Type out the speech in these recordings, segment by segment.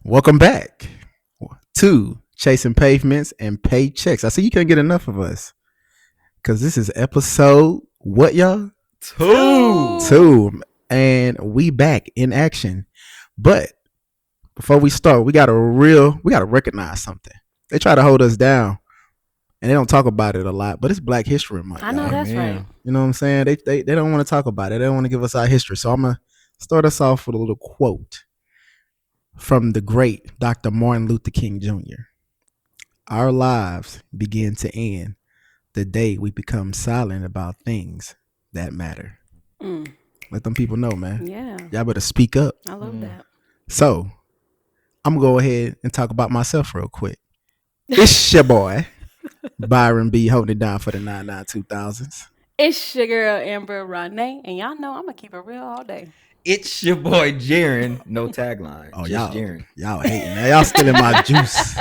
Welcome back to Chasing Pavements and Paychecks. I see you can't get enough of us because this is episode what, y'all? Two. And we back in action. But before we start, we gotta recognize something. They try to hold us down and they don't talk about it a lot, but it's Black History Month. I know y'all. that's right. You know what I'm saying? They don't want to talk about it. They don't want to give us our history. So I'm gonna start us off with a little quote from the great Dr. Martin Luther King Jr. Our lives begin to end the day we become silent about things that matter. Let them people know, man. Yeah, Y'all better speak up. I love that. So I'm gonna go ahead and talk about myself real quick. It's your boy, Byron B, holding it down for the 2000s. It's your girl Amber Renee, and y'all know I'm gonna keep it real all day. It's your boy Jaren. No tagline. Oh, just y'all, Jaren. y'all hating. Now y'all stealing my juice.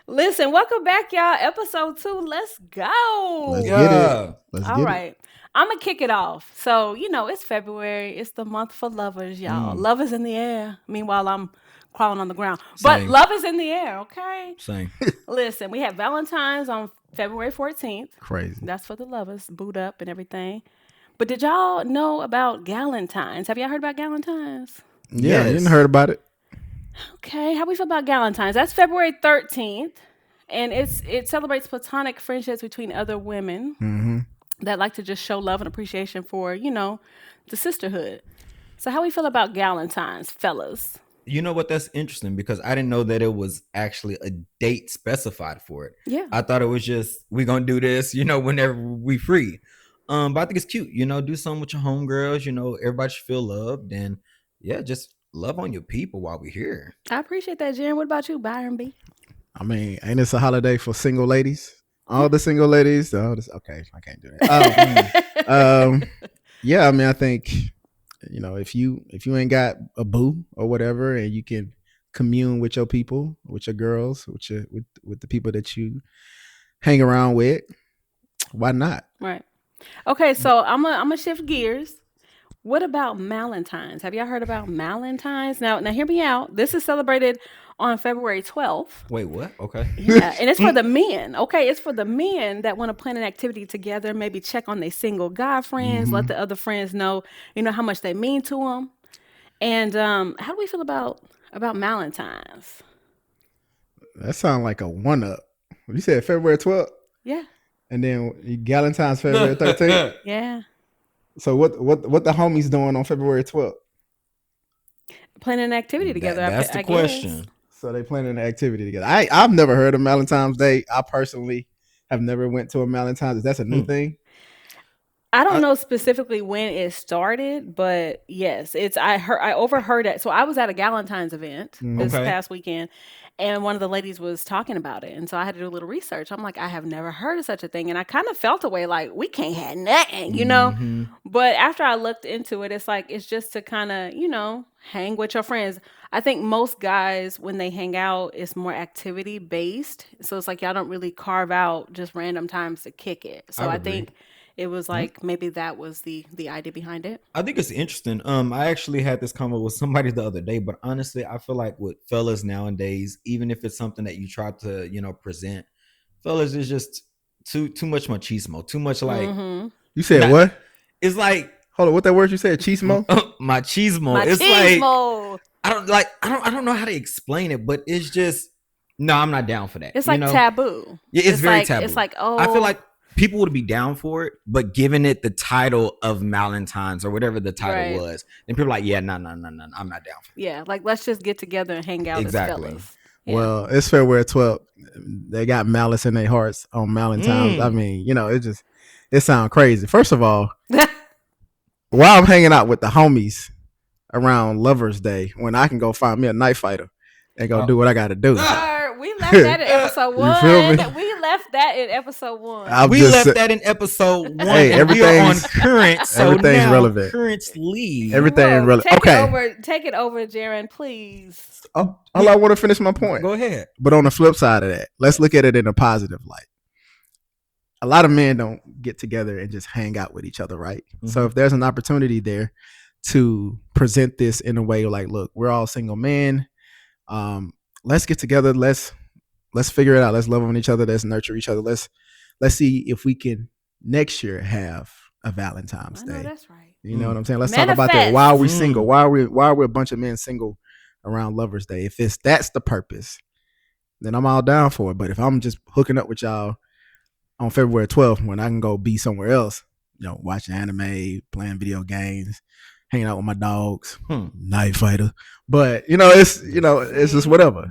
Listen, welcome back, y'all. Episode 2. Let's go. Let's Yeah. get it. Let's All get right. I'm gonna kick it off. So, it's February. It's the month for lovers, y'all. Love is in the air. Meanwhile, I'm crawling on the ground. But Same. love is in the air, okay? Same. Listen, we have Valentine's on February 14th. Crazy. That's for the lovers, boot up and everything. But did y'all know about Galentines? Have y'all heard about Galentines? Yeah, Yes. you didn't heard about it. Okay, how we feel about Galentines? That's February 13th, and it celebrates platonic friendships between other women that like to just show love and appreciation for, the sisterhood. So how we feel about Galentines, fellas? You know what? That's interesting because I didn't know that it was actually a date specified for it. Yeah. I thought it was just we're gonna do this, whenever we free. But I think it's cute. Do something with your homegirls. Everybody should feel loved, and yeah, just love on your people while we're here. I appreciate that, Jen. What about you, Byron B? I mean, ain't this a holiday for single ladies? All the single ladies. Okay, I can't do that. Yeah, I mean, I think if you ain't got a boo or whatever, and you can commune with your people, with your girls, with the people that you hang around with, why not? Right. Okay, so I'm gonna shift gears. What about Malentines? Have y'all heard about Malentines? Now hear me out. This is celebrated on February 12th. Wait, what? Okay. Yeah, and it's for the men. Okay, it's for the men that want to plan an activity together. Maybe check on their single guy friends. Let the other friends know, how much they mean to them. And how do we feel about Malentines? That sounds like a one up. You said February 12th, Yeah, and then Galentine's February 13th. yeah. So what the homies doing on February 12th? Planning an activity together. That's the I question. guess. So they planning an activity together. I've never heard of Malentine's Day. I personally have never went to a Malentine's. That's a new thing. I don't know specifically when it started, but yes, I overheard it. So I was at a Galentine's event this Okay. past weekend, and one of the ladies was talking about it, and so I had to do a little research. I'm like, I have never heard of such a thing, and I kind of felt a way like we can't have nothing, But after I looked into it, it's like it's just to kind of hang with your friends. I think most guys when they hang out, it's more activity based, so it's like y'all don't really carve out just random times to kick it. So I would I agree. think it was like maybe that was the idea behind it. I think it's interesting. I actually had this convo with somebody the other day, but honestly, I feel like with fellas nowadays, even if it's something that you try to, present, fellas is just too much machismo, too much like You said Not- what? it's like Hold on, what that word you said? Chismo? machismo. It's like Machismo. I don't know how to explain it, but it's just no, I'm not down for that. It's like taboo. Yeah, it's very like, taboo. It's like I feel like people would be down for it, but giving it the title of Malentines or whatever the title was, then people are like, yeah, no, I'm not down for it. yeah, like let's just get together and hang out Exactly. as fellas. Yeah. Well, it's February 12th. They got malice in their hearts on Malentine's. I mean, it sounds crazy. First of all, while I'm hanging out with the homies around Lovers Day, when I can go find me a night fighter and go do what I got to do. Sir, we left that in episode 1. feel me? We left that in episode 1. We left that in episode 1. Hey, and we are on everything's- current, so everything's now relevant. currently. Everything Whoa, relevant. Take Okay. Take it over, Jaren, please. Oh, I want to finish my point. Go ahead. But on the flip side of that, let's look at it in a positive light. A lot of men don't get together and just hang out with each other, right? So if there's an opportunity there to present this in a way like, look, we're all single men. Um, let's get together. Let's figure it out. Let's love on each other. Let's nurture each other. Let's see if we can next year have a Valentine's I know Day. that's right. You know what I'm saying? Let's talk Manifest. about that. Why are we single? Why are we a bunch of men single around Lovers Day? If that's the purpose, then I'm all down for it. But if I'm just hooking up with y'all on February 12th when I can go be somewhere else, watching anime, playing video games, hanging out with my dogs, Night Fighter. But it's just whatever.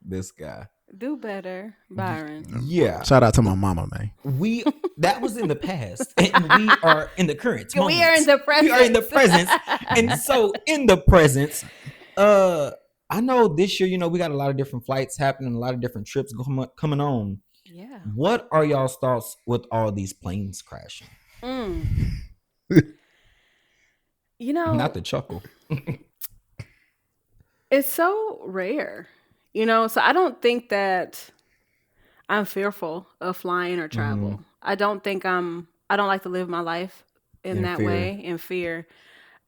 This guy. Do better, Byron. Yeah. Shout out to my mama, man. That was in the past, and we are in the current. We are in the present. We are in the present, and so in the present, I know this year, we got a lot of different flights happening, a lot of different trips coming on. Yeah. What are y'all's thoughts with all these planes crashing? Not the chuckle. It's so rare, so I don't think that I'm fearful of flying or travel. I don't like to live my life in that way, in fear.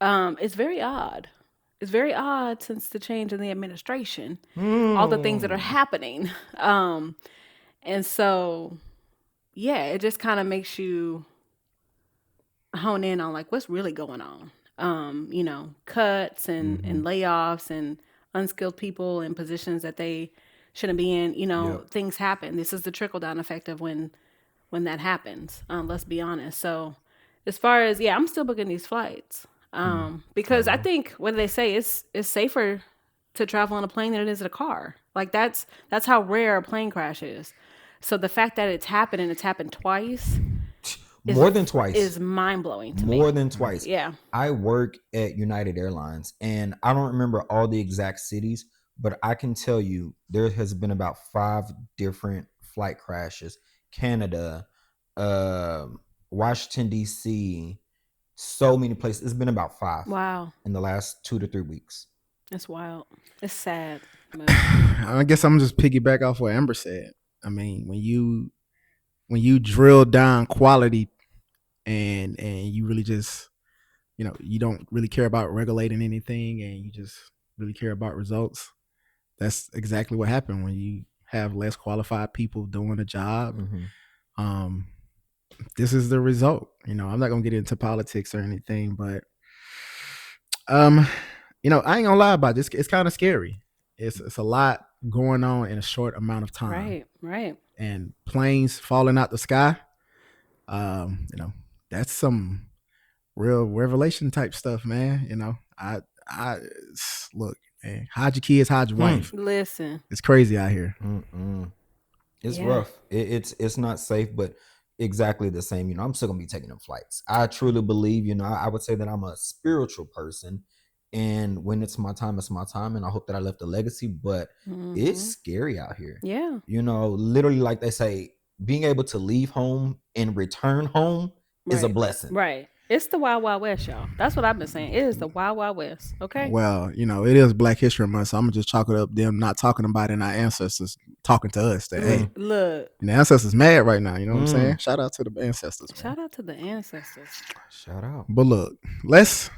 It's very odd. It's very odd since the change in the administration, all the things that are happening. And so, yeah, it just kind of makes you hone in on like what's really going on. Cuts and layoffs and unskilled people in positions that they shouldn't be in. Things happen. This is the trickle down effect of when that happens. Let's be honest. So as far as, I'm still booking these flights. Because I think what they say is it's safer to travel on a plane than it is in a car. Like that's how rare a plane crash is. So the fact that it's happened and it's happened twice, more than twice, is mind blowing to me. More than twice. Yeah. I work at United Airlines, and I don't remember all the exact cities, but I can tell you there has been about 5 different flight crashes. Canada, Washington D.C., so many places. It's been about 5. Wow. In the last 2 to 3 weeks. That's wild. It's sad. I guess I'm just piggyback off what Amber said. I mean, when you drill down quality and you really just, you don't really care about regulating anything and you just really care about results. That's exactly what happened when you have less qualified people doing a job. This is the result. I'm not going to get into politics or anything, but I ain't gonna lie about this. It's kind of scary. It's a lot going on in a short amount of time. Right. And planes falling out the sky. That's some real revelation type stuff, man. I look, man, hide your kids, hide your wife. Listen, it's crazy out here. It's rough. It's not safe, but exactly the same. I'm still gonna be taking them flights. I truly believe, I would say that I'm a spiritual person. And when it's my time, and I hope that I left a legacy. But it's scary out here. Yeah. Literally, like they say, being able to leave home and return home is a blessing. Right. It's the Wild Wild West, y'all. That's what I've been saying. It is the Wild Wild West. Okay. Well, it is Black History Month, so I'm gonna just chalk it up them not talking about it and our ancestors talking to us. That hey, look, and the ancestors mad right now. You know what I'm saying? Shout out to the ancestors. Man. Shout out to the ancestors. Shout out. But look, let's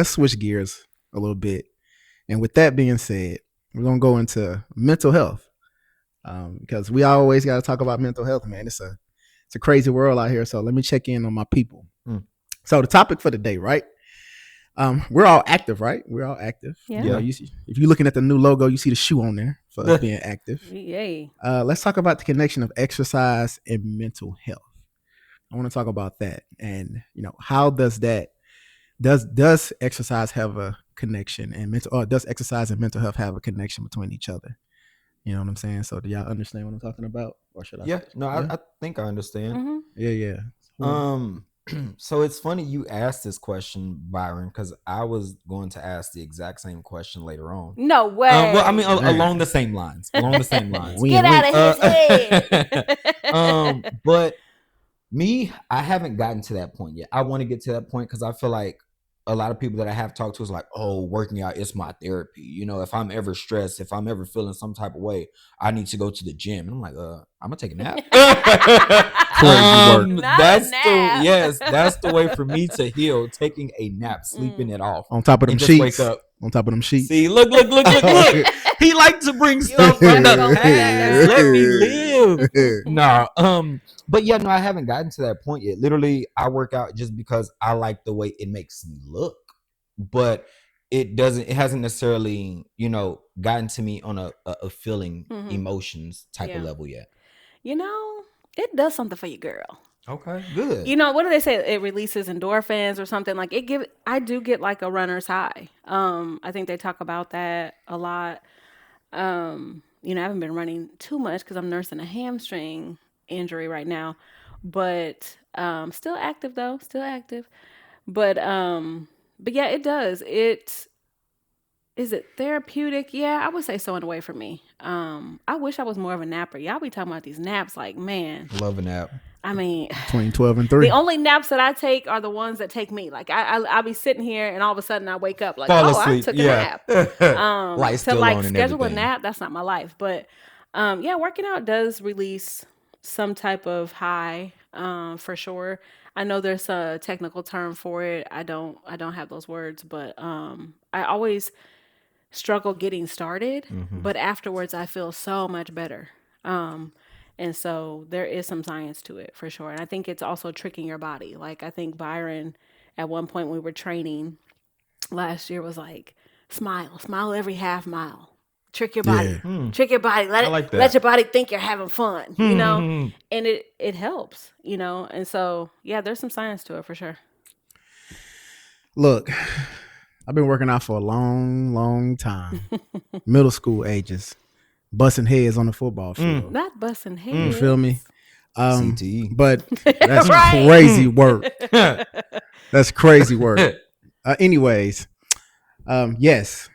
switch gears a little bit, and with that being said, we're gonna go into mental health because we always got to talk about mental health, man. It's a crazy world out here, so let me check in on my people. So the topic for the day, right? We're all active, right? We're all active. Yeah. If you're looking at the new logo, you see the shoe on there for us being active. Yay. Let's talk about the connection of exercise and mental health. I want to talk about that, and how does exercise have a connection and does exercise and mental health have a connection between each other? You know what I'm saying? So do y'all understand what I'm talking about, or should I? Yeah, I think I understand. Yeah. So it's funny you asked this question, Byron, because I was going to ask the exact same question later on. No way. Well, I mean, along the same lines. Get out of his head. But me, I haven't gotten to that point yet. I want to get to that point because I feel like a lot of people that I have talked to is like, oh, working out is my therapy. If I'm ever stressed, if I'm ever feeling some type of way, I need to go to the gym. And I'm like, I'm gonna take a nap. That's the way for me to heal. Taking a nap, sleeping it off on top of them sheets. Wake up. on top of them sheets. See, look. He liked to bring stuff from the past. Let me live. Nah, but yeah, no, I haven't gotten to that point yet. Literally, I work out just because I like the way it makes me look, but it hasn't necessarily, gotten to me on a feeling emotions type of level yet. It does something for you, girl. Okay, good. What do they say? It releases endorphins or something. Like I do get like a runner's high. I think they talk about that a lot. I haven't been running too much because I'm nursing a hamstring injury right now, but still active though, still active. But yeah, it does. Is it therapeutic? Yeah, I would say so in a way for me. I wish I was more of a napper. Y'all be talking about these naps like, man. Love a nap. I mean, between 12 and 3. The only naps that I take are the ones that take me. Like I'll be sitting here and all of a sudden I wake up like, Fall I took a nap. Lights To still like on and schedule a everything. nap, that's not my life. But yeah, working out does release some type of high, for sure. I know there's a technical term for it. I don't have those words, but I always struggle getting started, but afterwards I feel so much better. And so there is some science to it for sure. And I think it's also tricking your body. Like I think Byron, at one point we were training last year, was like, smile every half mile. Trick your body. Yeah. Trick your body. Let your body think you're having fun, And it helps, And so yeah, there's some science to it for sure. Look, I've been working out for a long, long time. Middle school ages. Busting heads on the football field. Not busting heads. You feel me? CTE. But that's crazy work. That's crazy work. Anyways, yes.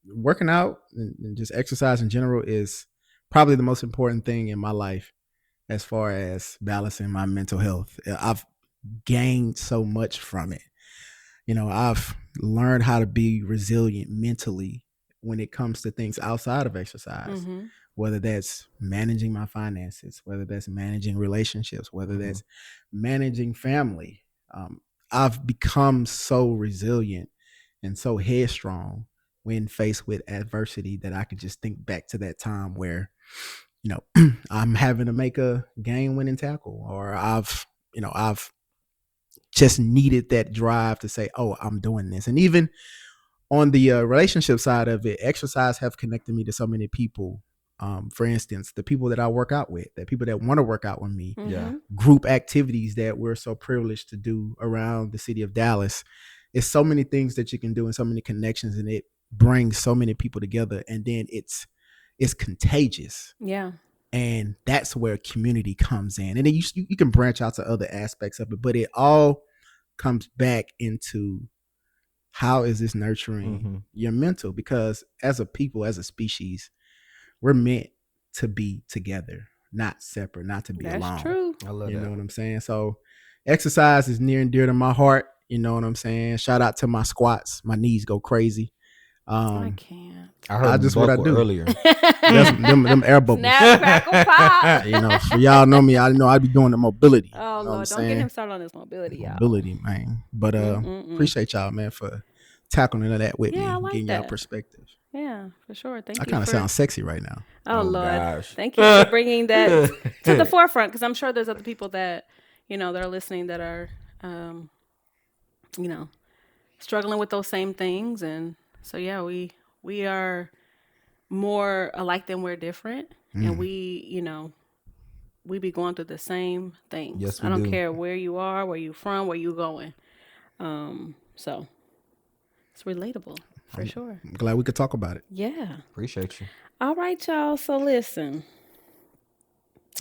Working out and just exercise in general is probably the most important thing in my life as far as balancing my mental health. I've gained so much from it. I've learned how to be resilient mentally when it comes to things outside of exercise, whether that's managing my finances, whether that's managing relationships, whether that's managing family. I've become so resilient and so headstrong when faced with adversity that I can just think back to that time where, I'm having to make a game-winning tackle, or I've just needed that drive to say, oh, I'm doing this. And even on the relationship side of it, exercise have connected me to so many people. For instance, the people that I work out with, the people that want to work out with me, group activities that we're so privileged to do around the city of Dallas. It's so many things that you can do and so many connections, and it brings so many people together. And then it's contagious. Yeah. And that's where community comes in. And then you can branch out to other aspects of it, but it all comes back into how is this nurturing your mental? Because as a people, as a species, we're meant to be together, not separate, not to be alone. That's true. I love that. You know what I'm saying? So exercise is near and dear to my heart. You know what I'm saying? Shout out to my squats. My knees go crazy. I can't. I heard just what I do earlier. them air bubbles. Snap, crackle, pop. For y'all know me, I know I'd be doing the mobility. Oh, Lord, don't get him started on this mobility, y'all. Mobility, man. But appreciate y'all, man, for tackling that with me, I like getting that. y'all perspective. Yeah, for sure. Thank you. I kind of sound sexy right now. Oh, Lord. Gosh. Thank you for bringing that to the forefront, because I'm sure there's other people that, that are listening that are, struggling with those same things. And so, yeah, we are more alike than we're different. And we be going through the same things. Yes, I don't do. care where you are, where you from, where you going. So it's relatable for sure. I'm glad we could talk about it. Yeah. Appreciate you. All right, y'all. So listen.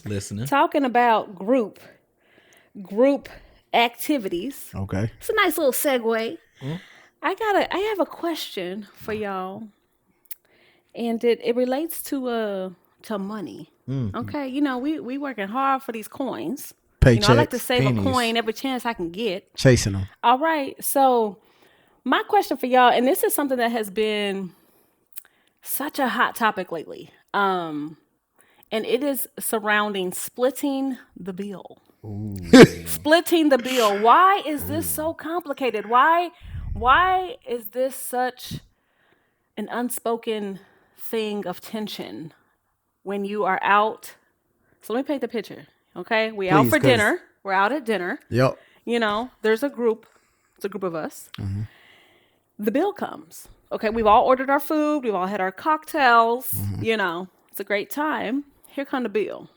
Listening. Talking about group activities. Okay. It's a nice little segue. I have a question for y'all, and it relates to money. Okay, we working hard for these coins. Paychecks. I like to save pennies. a coin every chance I can get. Chasing them. All right, so my question for y'all, and this is something that has been such a hot topic lately, and it is surrounding splitting the bill. Splitting the bill. Why is this so complicated? Why is this such an unspoken thing of tension when you are out. So let me paint the picture. Okay, we out Please, for 'cause- dinner. We're out at dinner. Yep. You know, there's a group. It's a group of us. The bill comes. Okay, we've all ordered our food. We've all had our cocktails. You know, it's a great time. Here come the bill.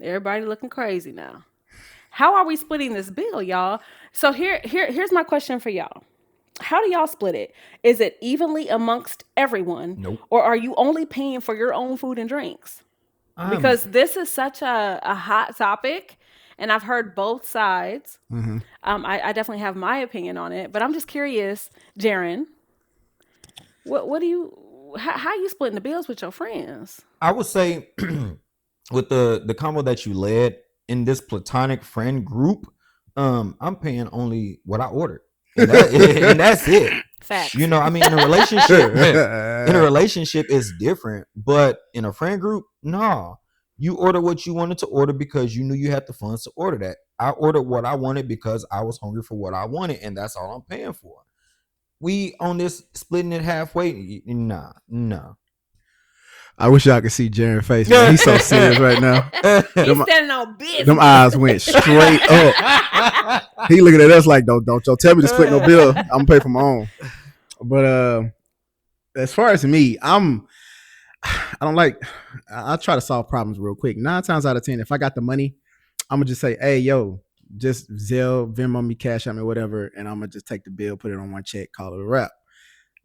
Everybody looking crazy now. How are we splitting this bill, y'all? So here's my question for y'all. How do y'all split it? Is it evenly amongst everyone? Nope. Or are you only paying for your own food and drinks? Because this is such a hot topic, and I've heard both sides. I definitely have my opinion on it, but I'm just curious, Jaron, what do you, how you splitting the bills with your friends? I would say with the combo that you led in this platonic friend group, I'm paying only what I ordered, and that's it. Facts. You know, I mean, in a relationship is different, but in a friend group, nah. You order what you wanted to order because you knew you had the funds to order that. I ordered what I wanted because I was hungry for what I wanted, and that's all I'm paying for. We on this splitting it halfway, nah. I wish y'all could see Jaren's face. Man. He's so serious right now. He's standing on business. Them eyes went straight up. He looking at us like, don't y'all tell me to split no bill. I'm gonna pay for my own. But as far as me, I try to solve problems real quick. 9 times out of 10, if I got the money, I'm gonna just say, hey, yo, just Zelle, Venmo me, Cash App me, whatever, and I'm gonna just take the bill, put it on one check, call it a wrap.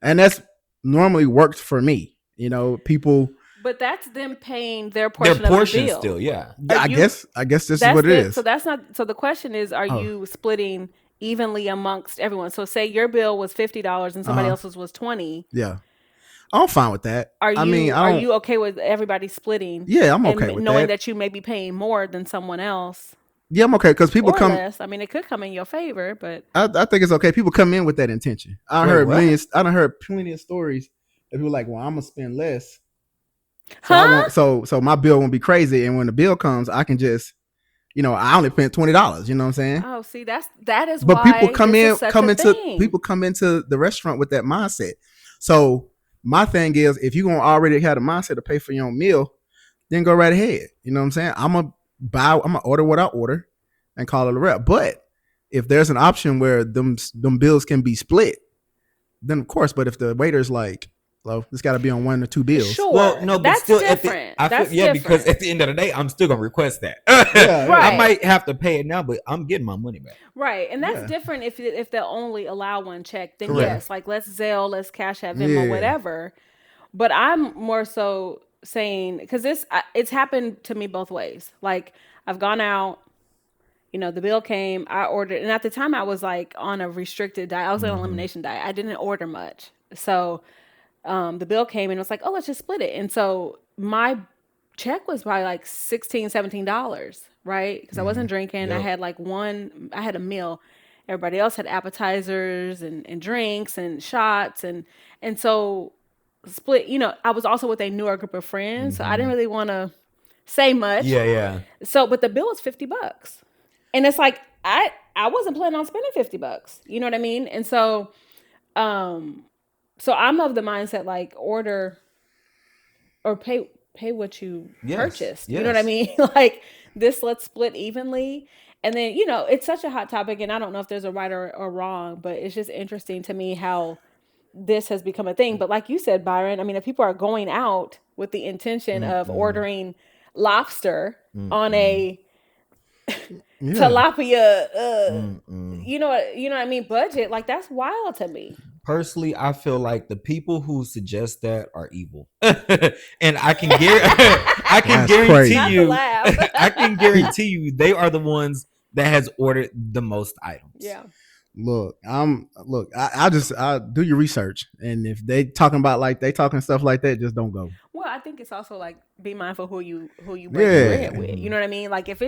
And that's normally worked for me. You know, people. But that's them paying their portion of the bill. Still, yeah. I guess this is what it is. So that's not. So the question is, are you splitting evenly amongst everyone? So say your bill was $50 and somebody else's was $20. Yeah, I'm fine with that. Are you okay with everybody splitting? Yeah, I'm okay with knowing that you may be paying more than someone else. Yeah, I'm okay because people or come. Less. I mean, it could come in your favor, but I think it's okay. People come in with that intention. I done heard plenty of stories of people like, well, I'm gonna spend less. So so my bill won't be crazy, and when the bill comes, I can just, I only spent $20. You know what I'm saying? Oh, see, that is. But why people come thing. People come into the restaurant with that mindset. So my thing is, if you gonna already have the mindset to pay for your own meal, then go right ahead. You know what I'm saying? I'm gonna order what I order and call it a wrap. But if there's an option where them bills can be split, then of course. But if the waiter's like, well, it's got to be on 1 or 2 bills. Sure. Well, no, but that's still, different. Because at the end of the day, I'm still gonna request that. Yeah, right. I might have to pay it now, but I'm getting my money back. Right, and that's different if they'll only allow one check. Then Correct. yes, like let's Zelle, let's Cash App, Venmo, whatever. But I'm more so saying because it's happened to me both ways. Like I've gone out. The bill came. I ordered, and at the time I was like on a restricted diet. I was on an elimination diet. I didn't order much, so. The bill came and it was like, oh, let's just split it. And so my check was probably like $16, $17, right? Because I wasn't drinking. Yep. I had I had a meal. Everybody else had appetizers and drinks and shots. And so split, I was also with a newer group of friends. So I didn't really want to say much. Yeah. So, but the bill was $50. And it's like, I wasn't planning on spending $50. You know what I mean? And so, so I'm of the mindset like order or pay what you purchased. You know what I mean? Like this, let's split evenly. And then, it's such a hot topic and I don't know if there's a right or wrong, but it's just interesting to me how this has become a thing. But like you said, Byron, I mean, if people are going out with the intention of ordering lobster on a tilapia, you know what I mean, budget, like that's wild to me. Personally, I feel like the people who suggest that are evil, and I can guarantee you, I can guarantee you, they are the ones that has ordered the most items. Yeah. Look, I do your research, and if they talking stuff like that, just don't go. Well, I think it's also like be mindful who you break bread with. You know what I mean? Like if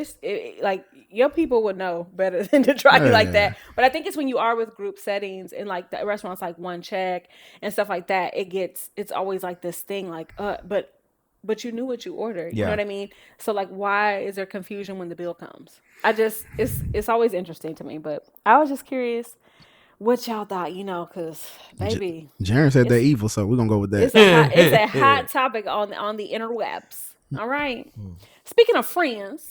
like your people would know better than to try you like that. But I think it's when you are with group settings and like the restaurants like one check and stuff like that. It's always like this thing like but you knew what you ordered. You know what I mean? So like why is there confusion when the bill comes? It's always interesting to me. But I was just curious. what y'all thought, because baby, Jaren said they're it's evil, so we're gonna go with that. it's a hot topic on the interwebs. All right. Speaking of friends,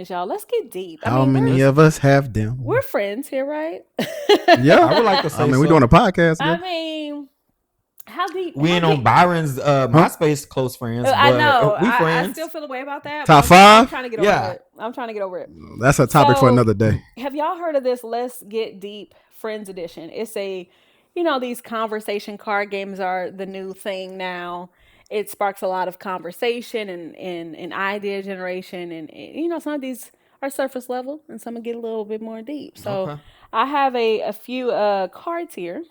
y'all, let's get deep. How many of us have them? We're friends here, right? Yeah, I would like to say. we're doing a podcast. I Together. mean, how deep? We how ain't on deep- Byron's MySpace close friends. I But know. we I friends. still feel the way about that. Top but I'm five? trying to get over Yeah. it. I'm trying to get over it. That's a topic for So- another day. Have y'all heard of this Let's Get Deep Friends Edition? It's these conversation card games are the new thing now. It sparks a lot of conversation and idea generation. And, some of these are surface level and some get a little bit more deep. So Okay. I have a few cards here.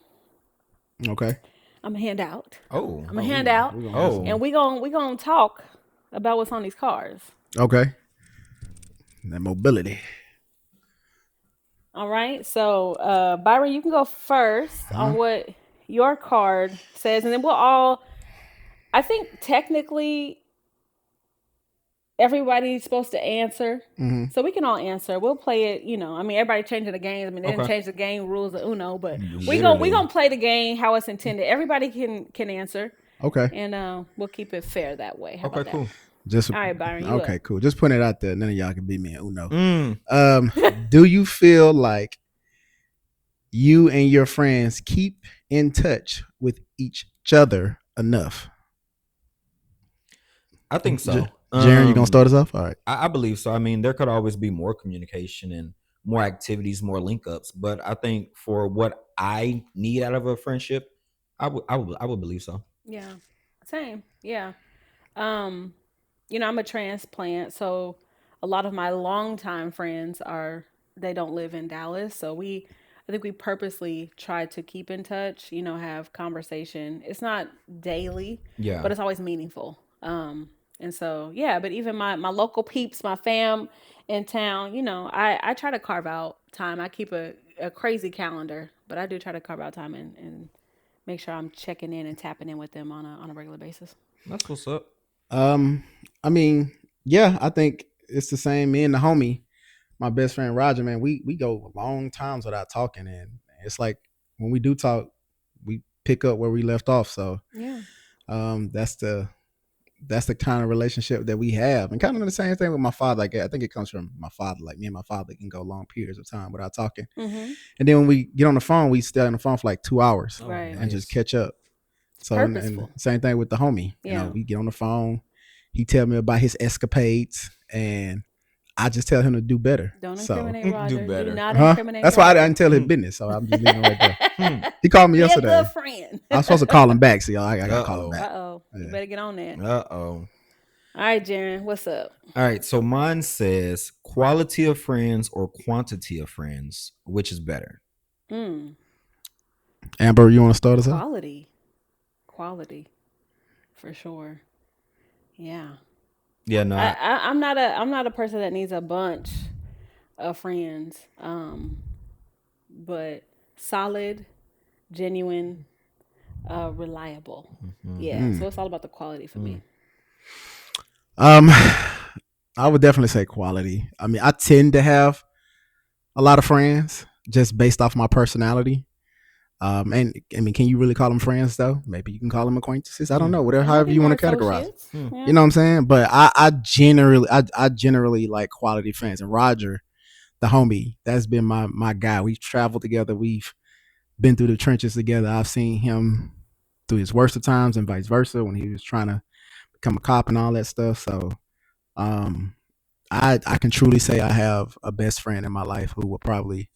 Okay. I'm going to hand out. Oh. I'm going to hand out. Oh. And we gonna talk about what's on these cards. Okay. That mobility. All right. So, Byron, you can go first on what your card says, and then I think technically everybody's supposed to answer. Mm-hmm. So we can all answer. We'll play it, everybody changing the games. They didn't change the game rules of Uno, but we gonna play the game how it's intended. Everybody can answer. Okay. And we'll keep it fair that way. How about that? Cool. Just all right, Byron. You okay, up. cool. Just putting it out there. None of y'all can beat me in Uno. Do you feel like you and your friends keep in touch with each other enough? I think so. Jaren, you gonna start us off? All right. I believe so. I mean, there could always be more communication and more activities, more link ups. But I think for what I need out of a friendship, I would believe so. Yeah. Same. Yeah. I'm a transplant, so a lot of my longtime friends they don't live in Dallas. So I think we purposely try to keep in touch, have conversation. It's not daily, but it's always meaningful. And so, yeah, but even my local peeps, my fam in town, I try to carve out time. I keep a crazy calendar, but I do try to carve out time and make sure I'm checking in and tapping in with them on a regular basis. That's what's up. I mean, yeah, I think it's the same. Me and the homie, my best friend Roger, man, we go long times without talking, and it's like when we do talk, we pick up where we left off. So yeah, that's the kind of relationship that we have, and kind of the same thing with my father. Like, I think it comes from my father. Like, me and my father can go long periods of time without talking, and then when we get on the phone, we stay on the phone for like 2 hours, right, and just catch up. So and same thing with the homie. Yeah. We get on the phone. He tell me about his escapades, and I just tell him to do better. Don't incriminate Roger. Do better. Do not incriminate That's Roger. why I didn't tell his business. So I'm just leaving it right there. He called me yesterday. Be a good friend. I was supposed to call him back. So y'all, I gotta call him back. Uh-oh. You Yeah. better get on that. Uh-oh. All right, Jaren, what's up? All right. So mine says quality of friends or quantity of friends, which is better? Amber, you want to start us off? Quality, for sure. Yeah. Yeah, no. I'm not a person that needs a bunch of friends. But solid, genuine, reliable. Yeah. So it's all about the quality for me. I would definitely say quality. I mean, I tend to have a lot of friends just based off my personality. And I mean, can you really call them friends though? Maybe you can call them acquaintances. I don't know, whatever, however you want to categorize. Yeah. You know what I'm saying? But I generally like quality friends. And Roger, the homie, that's been my guy. We've traveled together. We've been through the trenches together. I've seen him through his worst of times and vice versa when he was trying to become a cop and all that stuff. So I can truly say I have a best friend in my life who will probably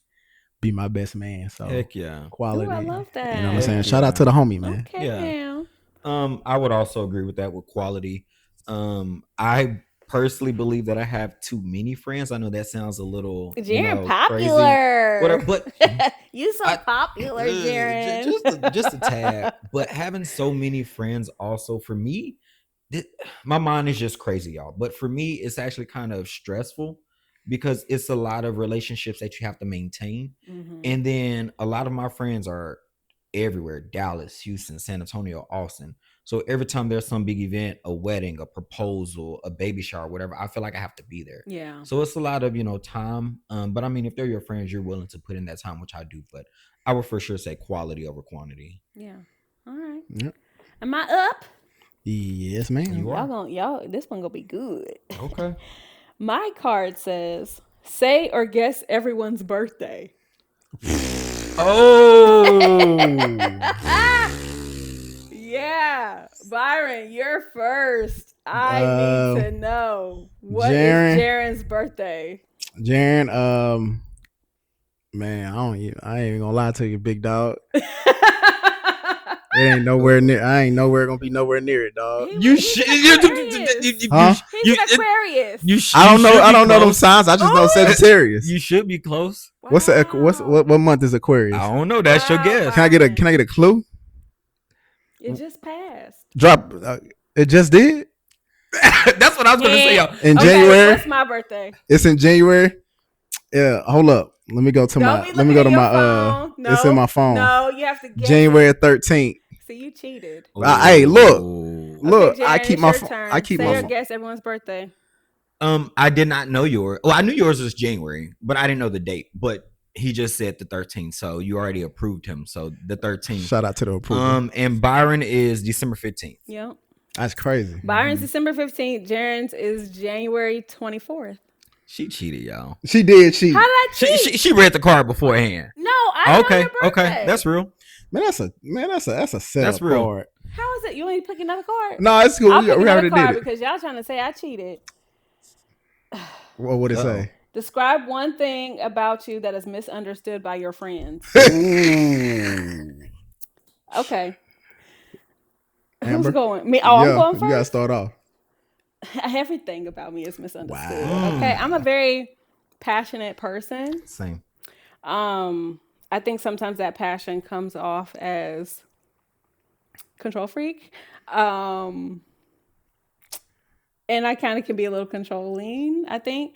be my best man. So Heck yeah. quality. Ooh, I love that. You know what I'm saying? Shout out to the homie, man. Okay, Yeah. now. I would also agree with that with quality. I personally believe that I have too many friends. I know that sounds a little Jaren popular. Crazy. But you so popular, Jaren. Just a tad. But having so many friends also for me, my mind is just crazy, y'all. But for me, it's actually kind of stressful because it's a lot of relationships that you have to maintain. And then a lot of my friends are everywhere: Dallas, Houston, San Antonio, Austin. So every time there's some big event, a wedding, a proposal, a baby shower, whatever, I feel like I have to be there. Yeah. So it's a lot of, time. But I mean, if they're your friends, you're willing to put in that time, which I do. But I would for sure say quality over quantity. Yeah. All right. Yep. Am I up? Yes, ma'am. You are. Y'all, this one gonna be good. Okay. My card says, say or guess everyone's birthday. Oh. Yeah. Byron, you're first. I need to know. What Jaren. is Jaren's birthday? Jaren, man, I ain't even gonna lie to you, big dog. It ain't nowhere near. I ain't gonna be nowhere near it, dog. He's an Aquarius. I don't know them signs. I just know Sagittarius. You should be close. Wow. What month is Aquarius? I don't know. That's your guess. Can I get a clue? It just passed. Drop. It just did. That's what I was gonna say, y'all. In January. What's my birthday? It's in January. Yeah. Hold up. Let me go to my. No, it's in my phone. No, you have to guess. January 13th. See, you cheated. Hey, look. Okay, Jaren, I keep my. I keep my. Say or guess everyone's birthday. I did not know yours. Well, I knew yours was January, but I didn't know the date. But he just said the 13th, so you already approved him. So the 13th. Shout out to the approval. And Byron is December 15th. Yep. That's crazy. Byron's December 15th. Jaren's is January 24th. She cheated, y'all. She did cheat. How did I cheat? She read the card beforehand. No, I know your birthday. Okay, that's real. Man, that's a setup That's real. card. How is it? You ain't pick another card? No, it's cool. I'll We pick another already card did it. because y'all trying to say I cheated. What would it say? Describe one thing about you that is misunderstood by your friends. Okay. Amber? Who's going? Me? Oh, I'm going first. You gotta start off. Everything about me is misunderstood. Wow. Okay, I'm a very passionate person. Same. I think sometimes that passion comes off as control freak. And I kind of can be a little controlling, I think.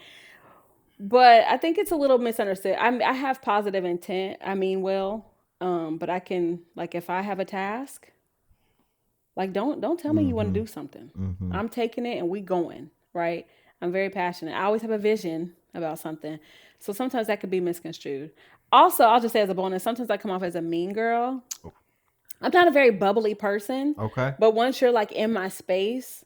But I think it's a little misunderstood. I have positive intent. I mean, but I can, like, if I have a task, like, don't tell me you want to do something. Mm-hmm. I'm taking it and we going, right? I'm very passionate. I always have a vision about something. So sometimes that could be misconstrued. Also, I'll just say as a bonus, sometimes I come off as a mean girl. I'm not a very bubbly person. Okay. But once you're like in my space,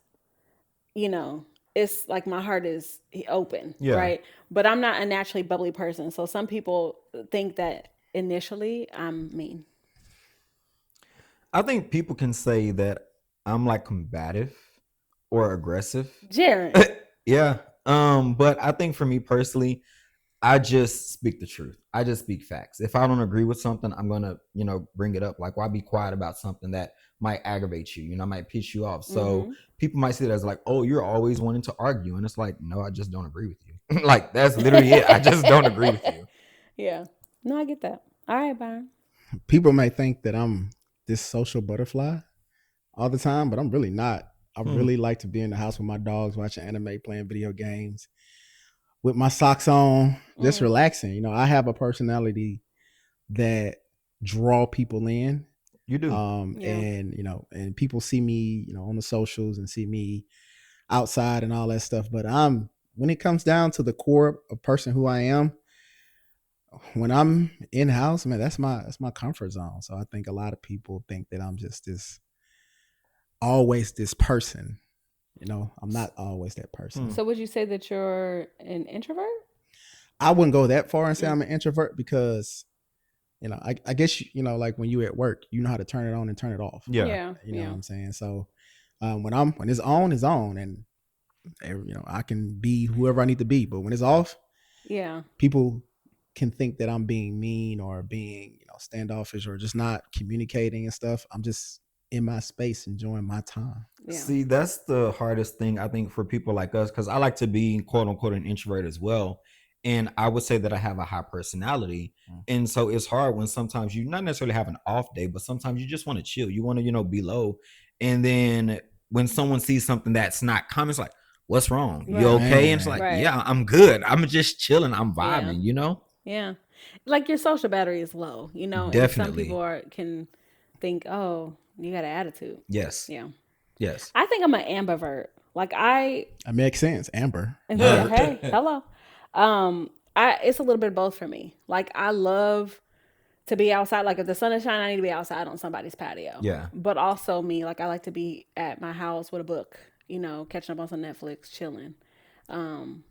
it's like my heart is open, right? But I'm not a naturally bubbly person. So some people think that initially I'm mean. I think people can say that I'm like combative or aggressive. Jaren. Yeah. But I think for me personally, I just speak the truth. I just speak facts. If I don't agree with something, I'm gonna, bring it up. Like, why be quiet about something that might aggravate you? Might piss you off. So people might see that as like, oh, you're always wanting to argue, and it's like, no, I just don't agree with you. Like, that's literally it. I just don't agree with you. Yeah. No, I get that. All right, Byron. People may think that I'm this social butterfly all the time, but I'm really not. I really like to be in the house with my dogs, watching anime, playing video games, with my socks on, just relaxing. I have a personality that draw people in. You do. And and people see me, on the socials and see me outside and all that stuff. But when it comes down to the core of person who I am, when I'm in house, man, that's my comfort zone. So I think a lot of people think that I'm just always this person. I'm not always that person. So would you say that you're an introvert? I wouldn't go that far and say I'm an introvert because, I guess, like when you at work, you know how to turn it on and turn it off. Yeah. You know what I'm saying? So when it's on, it's on. And, I can be whoever I need to be. But when it's off, people can think that I'm being mean or being, standoffish or just not communicating and stuff. I'm just in my space, enjoying my time. Yeah. See, that's the hardest thing I think for people like us, because I like to be quote unquote an introvert as well. And I would say that I have a high personality. And so it's hard when sometimes you not necessarily have an off day, but sometimes you just want to chill. You want to, be low. And then when someone sees something that's not common, it's like, what's wrong? You okay? And it's like, yeah, I'm good. I'm just chilling. I'm vibing, Yeah. Like your social battery is low, Definitely. And some people think, oh, you got an attitude. Yes. Yeah. Yes. I think I'm an ambivert. Like It makes sense. Amber. yeah, hey, hello. It's a little bit of both for me. Like I love to be outside. Like if the sun is shining, I need to be outside on somebody's patio. Yeah. But also me, like I like to be at my house with a book, catching up on some Netflix, chilling. Um,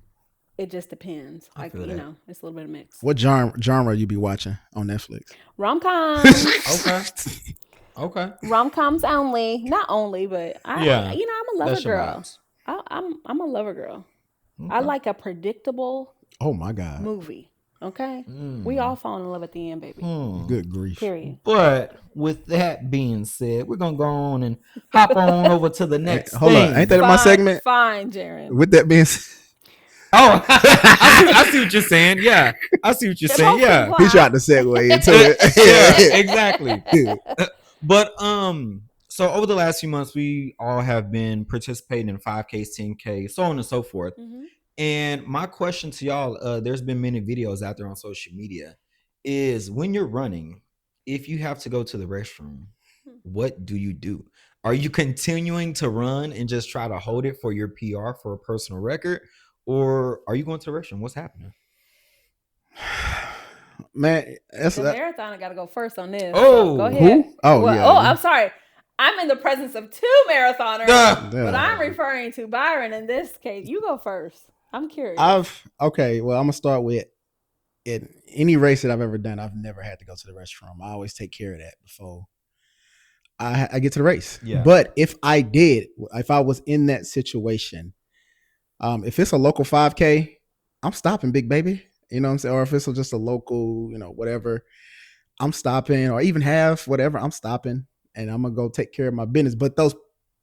it just depends. I Like, feel that. it's a little bit of mix. What genre you be watching on Netflix? Rom-coms. Okay. Okay. Rom-coms only. Not only, but I'm a lover That's your girl. vibes. I'm a lover girl. I Okay. like a predictable Oh my God. movie. Okay? We all fall in love at the end, baby. Good grief. Period. But with that being said, we're gonna go on and hop on over to the next Hold thing. on. Ain't that in my segment? Fine, Jaron. With that being said, Oh, I see what you're saying. Yeah, I see what you're saying. Yeah, he tried to segue into it. yeah, exactly. But so over the last few months, we all have been participating in 5Ks, 10K, so on and so forth. Mm-hmm. And my question to y'all, there's been many videos out there on social media, is when you're running, if you have to go to the restroom, what do you do? Are you continuing to run and just try to hold it for your PR for a personal record? Or are you going to the restroom? What's happening? Man, that's The marathoner got to go first on this. Oh, so go ahead. who? Oh, Well, yeah. Oh, I'm sorry. I'm in the presence of two marathoners, Yeah. but I'm referring to Byron in this case. You go first. I'm curious. Okay. Well, I'm gonna start with in any race that I've ever done. I've never had to go to the restroom. I always take care of that before I get to the race. Yeah. But if I was in that situation, if it's a local 5K, I'm stopping, big baby. You know what I'm saying? Or if it's just a local, whatever, I'm stopping, or even half, whatever, I'm stopping, and I'm gonna go take care of my business. But those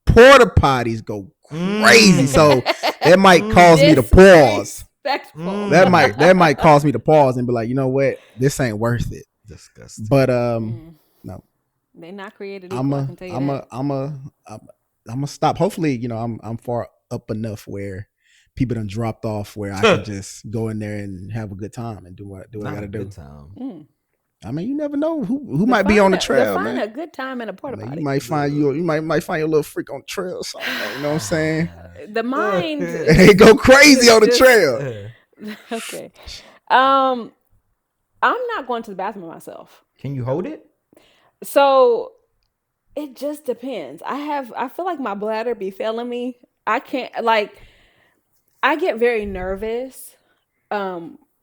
porta potties go crazy, so that might cause me to pause. That might cause me to pause and be like, you know what, this ain't worth it. Disgusting. But no, they're not created equal. I can tell you that. I'm a stop. Hopefully, I'm far up enough where people done dropped off where I can just go in there and have a good time and do what I gotta do. I mean, you never know who might be on the trail, man. Find a good time in a porta potty. You might find you might find your little freak on the trail or something. You know what I'm saying? The mind they go crazy on the trail. Okay. I'm not going to the bathroom myself. Can you hold it? So it just depends. I feel like my bladder be failing me. I can't I get very nervous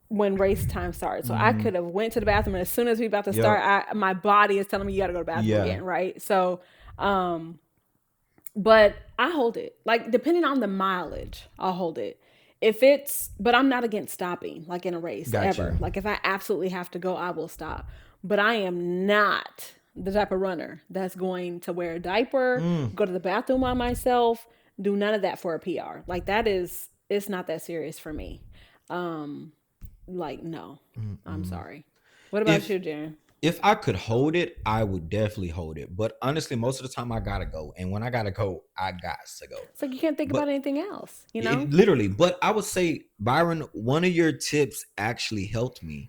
when race time starts. So I could have went to the bathroom, and as soon as we about to start, my body is telling me you got to go to the bathroom again, right? So but I hold it. Like depending on the mileage, I'll hold it. But I'm not against stopping, like in a race ever. Like if I absolutely have to go, I will stop. But I am not the type of runner that's going to wear a diaper, go to the bathroom by myself, do none of that for a PR. Like it's not that serious for me. No, I'm sorry. What about you, Jaron? If I could hold it, I would definitely hold it. But honestly, most of the time I gotta go. And when I gotta go, I got to go. So you can't think about anything else, Literally. But I would say, Byron, one of your tips actually helped me.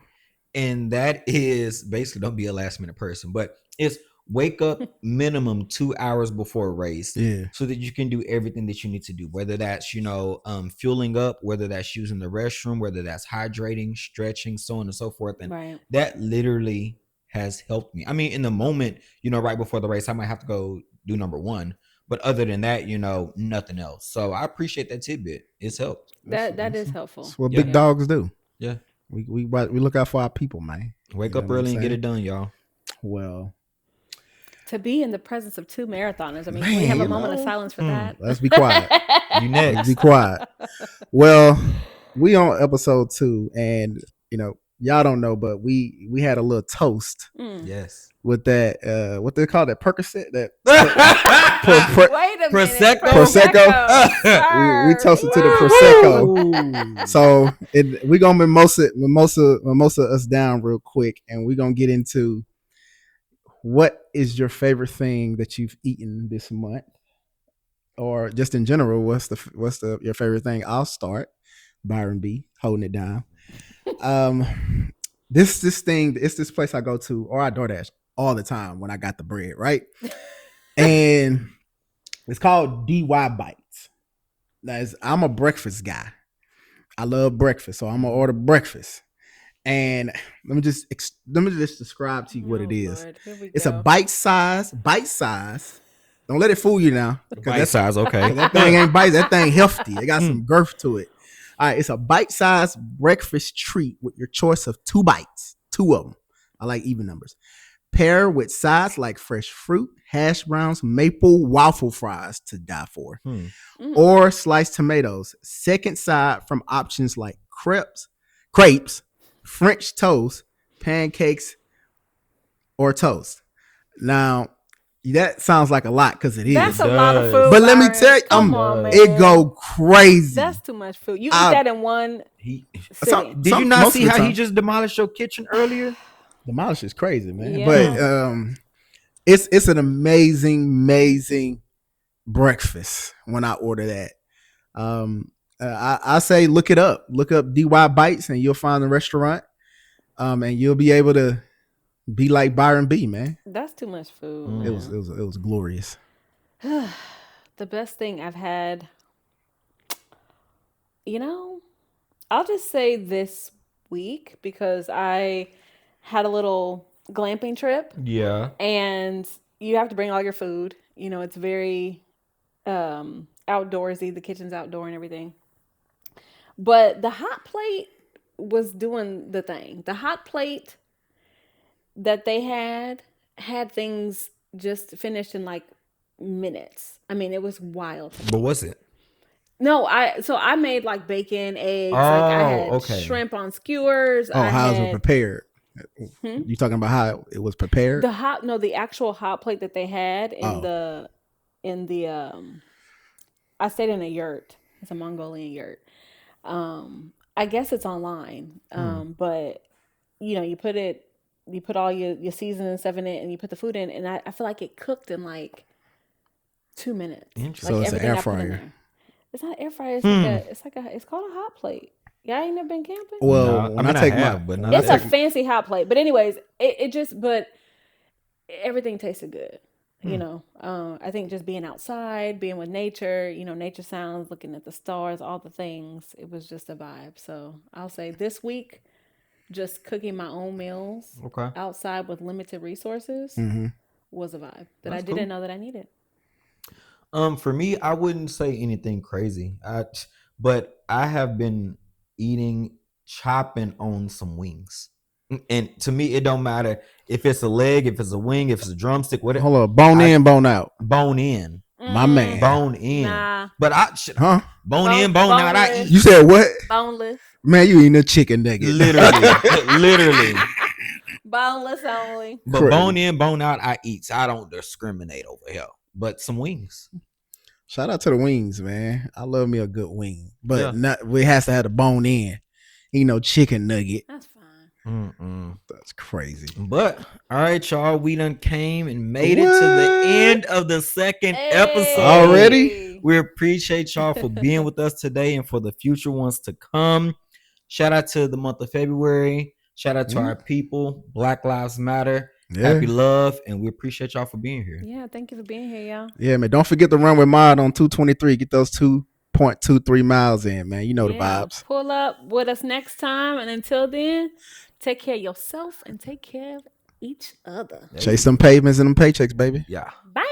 And that is basically, don't be a last minute person, but it's wake up minimum 2 hours before a race, so that you can do everything that you need to do, whether that's fueling up, whether that's using the restroom, whether that's hydrating, stretching, so on and so forth. And that literally has helped me. I mean, in the moment, right before the race, I might have to go do number one, but other than that, nothing else. So I appreciate that tidbit. It's helped. That is helpful. That's what big dogs do. Yeah, we look out for our people, man. Wake up early and get it done, y'all. Well, to be in the presence of two marathoners, I mean, can we have a moment of silence for that? Let's be quiet. You next. Let's be quiet. Well, we on episode 2, and y'all don't know, but we had a little toast. Yes. With that, what they call that Percocet? That wait a minute. Prosecco. We toasted to the Prosecco. So we're gonna mimosa us down real quick, and we're gonna get into what is your favorite thing that you've eaten this month, or just in general. What's your favorite thing? I'll start. Byron B, holding it down. This thing, it's this place I go to, or I DoorDash. all the time when I got the bread, right? And it's called DY Bites. I'm a breakfast guy. I love breakfast, so I'm gonna order breakfast. And let me just describe to you what it is. Lord, here we It's a go. bite size. Don't let it fool you now. Bite size, okay. That thing ain't bite. That thing hefty. It got some girth to it. All right, it's a bite-sized breakfast treat with your choice of 2 bites. 2 of them. I like even numbers. Pair with sides like fresh fruit, hash browns, maple waffle fries to die for, or sliced tomatoes. Second side from options like crepes, French toast, pancakes, or toast. Now, that sounds like a lot because it is. That's a lot of food. But let me Byron. tell you, Come on, man. it go crazy. That's too much food. You eat that in one sitting. Did you not see how he just demolished your kitchen earlier? Demolish is crazy, man. Yeah. But it's an amazing breakfast when I order that. I say look it up. Look up DY Bites and you'll find the restaurant. And you'll be able to be like Byron B, man. That's too much food. It was glorious. The best thing I've had, I'll just say this week because I had a little glamping trip. Yeah. And you have to bring all your food. It's very outdoorsy. The kitchen's outdoor and everything. But the hot plate was doing the thing. The hot plate that they had things just finished in like minutes. I mean, it was wild. But was it? No, I made like bacon, eggs. I had shrimp on skewers. How it was prepared? You talking about how it was prepared? The actual hot plate that they had in the I stayed in a yurt. It's a Mongolian yurt. I guess it's online. But you put all your seasoning and stuff in it and you put the food in and I feel like it cooked in like 2 minutes. So it's an air fryer. It's not air fryer. It's called a hot plate. Y'all ain't never been camping? Well, no, it's a fancy hot plate. But anyways, but everything tasted good. I think just being outside, being with nature, nature sounds, looking at the stars, all the things, it was just a vibe. So I'll say this week, just cooking my own meals outside with limited resources was a vibe that I didn't know that I needed. For me, I wouldn't say anything crazy. But I have been chopping on some wings. And to me, it don't matter if it's a leg, if it's a wing, if it's a drumstick, whatever. Hold up, bone in, bone out. Bone in. My man. Bone in. Nah. But bone in, bone out. I eat. You said what? Boneless. Man, you eating a chicken nugget. Literally. Boneless only. But Correct. Bone in, bone out, I eat. So I don't discriminate over here. But some wings. Shout out to the wings, man. I love me a good wing. But it has to have the bone in. Ain't no chicken nugget. That's fine. That's crazy. But all right, y'all, we done came and made it to the end of the second episode already. We appreciate y'all for being with us today and for the future ones to come. Shout out to the month of February. Shout out to our people. Black Lives Matter. Happy love, and we appreciate y'all for being here. Yeah, thank you for being here, y'all. Yeah, man. Don't forget to run with Mod on 223. Get those 2.23 miles in, man. You know the vibes. Pull up with us next time, and until then, take care of yourself and take care of each other. Chase some pavements and them paychecks, baby. Yeah. Bye.